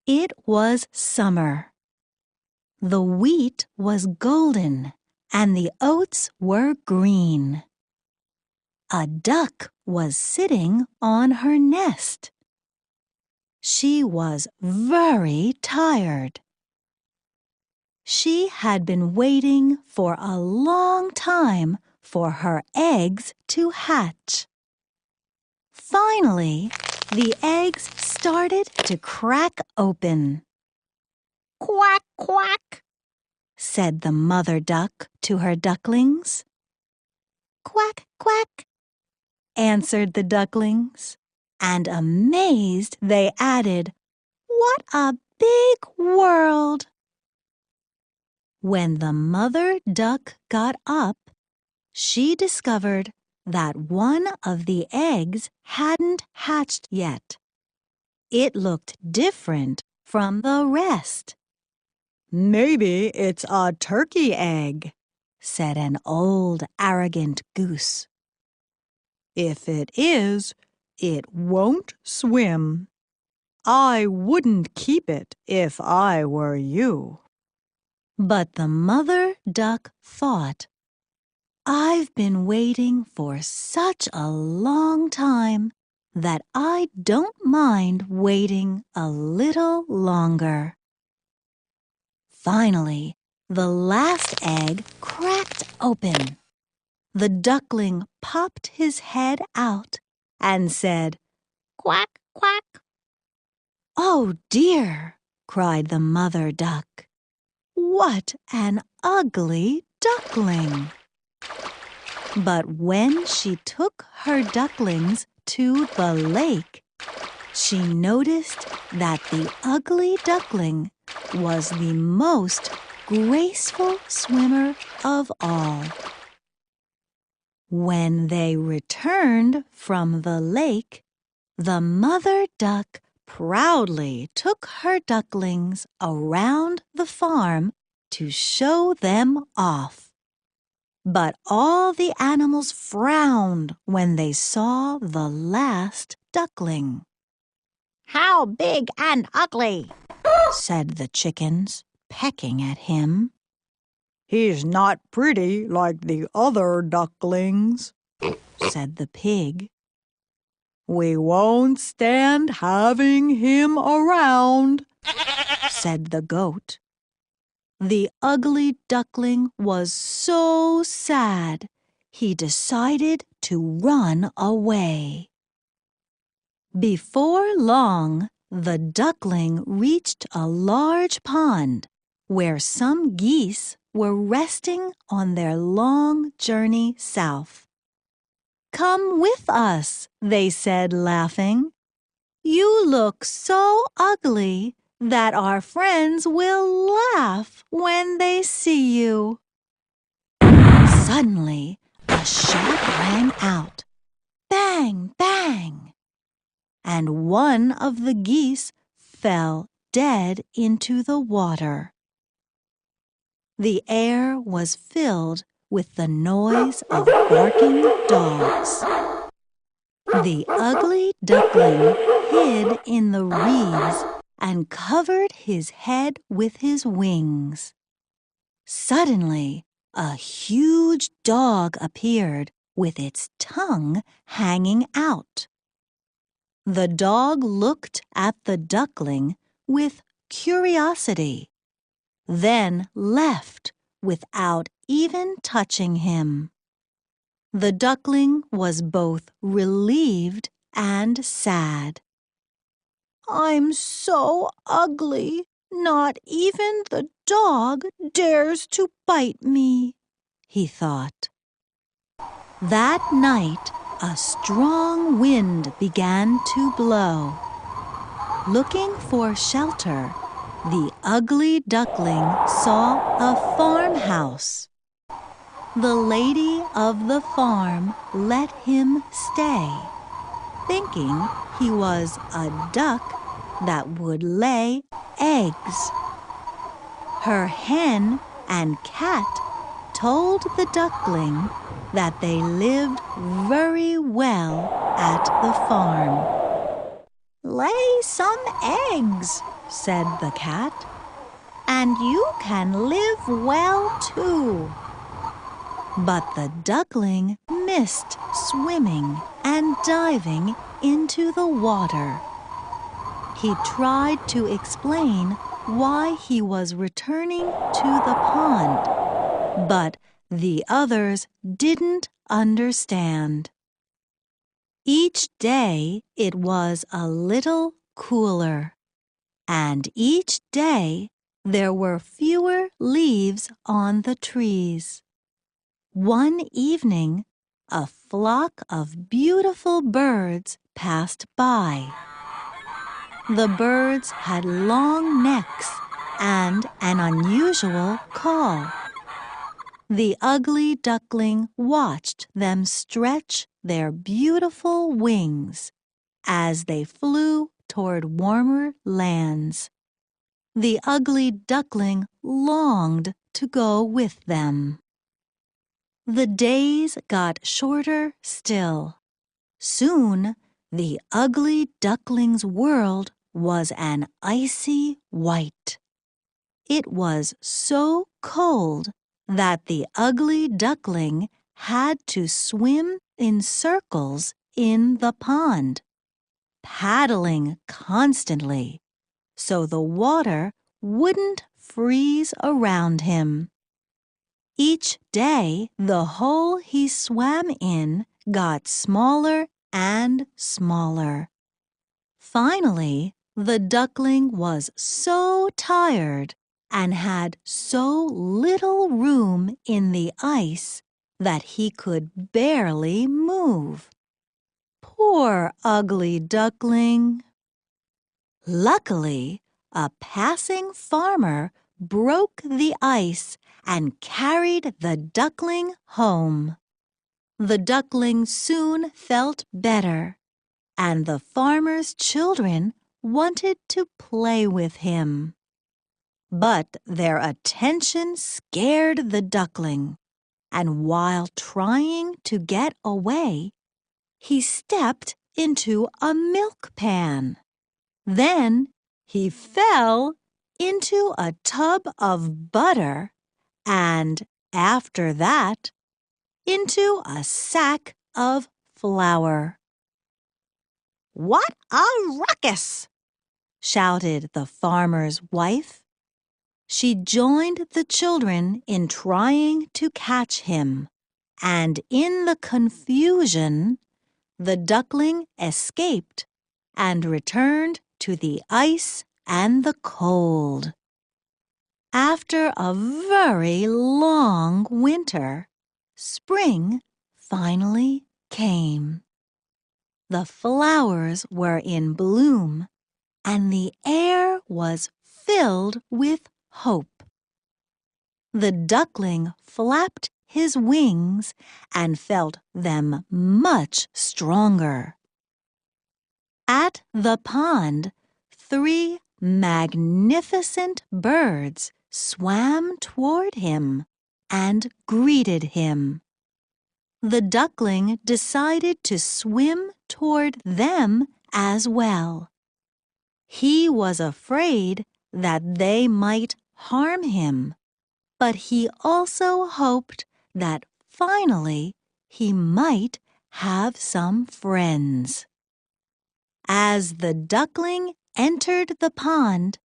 It was summer. The wheat was golden and the oats were green. A duck was sitting on her nest. She was very tired. She had been waiting for a long time for her eggs to hatch. Finally, the eggs started to crack open. "Quack, quack," said the mother duck to her ducklings. "Quack, quack," answered the ducklings, and amazed they added, "What a big world!" When the mother duck got up, she discovered that one of the eggs hadn't hatched yet. It looked different from the rest. "Maybe it's a turkey egg," said an old arrogant goose. "If it is, it won't swim. I wouldn't keep it if I were you." But the mother duck thought, "I've been waiting for such a long time that I don't mind waiting a little longer." Finally, the last egg cracked open. The duckling popped his head out and said, "Quack, quack." "Oh dear," cried the mother duck. "What an ugly duckling!" But when she took her ducklings to the lake, she noticed that the ugly duckling was the most graceful swimmer of all. When they returned from the lake, the mother duck proudly took her ducklings around the farm to show them off. But all the animals frowned when they saw the last duckling. "How big and ugly!" said the chickens, pecking at him. "He's not pretty like the other ducklings," said the pig. "We won't stand having him around," said the goat. The ugly duckling was so sad, he decided to run away. Before long, the duckling reached a large pond where some geese were resting on their long journey south. "Come with us," they said, laughing. "You look so ugly that our friends will laugh when they see you." Suddenly, a shot rang out. Bang, bang! And one of the geese fell dead into the water. The air was filled with the noise of barking dogs. The ugly duckling hid in the reeds and covered his head with his wings. Suddenly, a huge dog appeared with its tongue hanging out. The dog looked at the duckling with curiosity, then left without even touching him. The duckling was both relieved and sad. "I'm so ugly, not even the dog dares to bite me," he thought. That night, a strong wind began to blow. Looking for shelter, the ugly duckling saw a farmhouse. The lady of the farm let him stay, thinking he was a duck that would lay eggs. Her hen and cat told the duckling that they lived very well at the farm. "Lay some eggs," said the cat, "and you can live well too." But the duckling missed swimming and diving into the water. He tried to explain why he was returning to the pond, but the others didn't understand. Each day it was a little cooler, and each day there were fewer leaves on the trees. One evening, a flock of beautiful birds passed by. The birds had long necks and an unusual call. The ugly duckling watched them stretch their beautiful wings as they flew toward warmer lands. The ugly duckling longed to go with them. The days got shorter still. Soon, the ugly duckling's world was an icy white. It was so cold that the ugly duckling had to swim in circles in the pond, paddling constantly so the water wouldn't freeze around him. Each day, the hole he swam in got smaller and smaller. Finally, the duckling was so tired and had so little room in the ice that he could barely move. Poor ugly duckling! Luckily, a passing farmer broke the ice and carried the duckling home. The duckling soon felt better, and the farmer's children wanted to play with him. But their attention scared the duckling, and while trying to get away, he stepped into a milk pan. Then he fell into a tub of butter, and after that, into a sack of flour. "What a ruckus!" shouted the farmer's wife. She joined the children in trying to catch him, and in the confusion, the duckling escaped and returned to the ice and the cold. After a very long winter, spring finally came. The flowers were in bloom, and the air was filled with hope. The duckling flapped his wings and felt them much stronger. At the pond, 3 magnificent birds swam toward him and greeted him. The duckling decided to swim toward them as well. He was afraid that they might harm him, but he also hoped that finally he might have some friends. As the duckling entered the pond,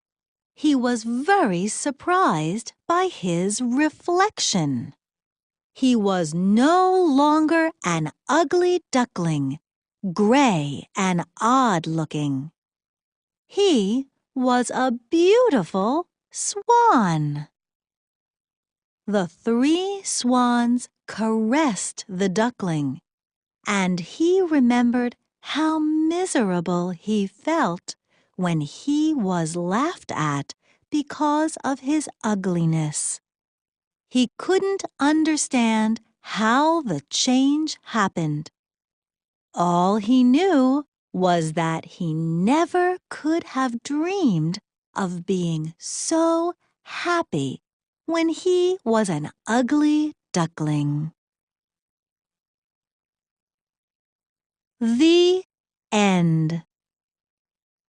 he was very surprised by his reflection. He was no longer an ugly duckling, gray and odd-looking. He was a beautiful swan. The 3 swans caressed the duckling, and he remembered how miserable he felt when he was laughed at because of his ugliness. He couldn't understand how the change happened. All he knew was that he never could have dreamed of being so happy when he was an ugly duckling. The end.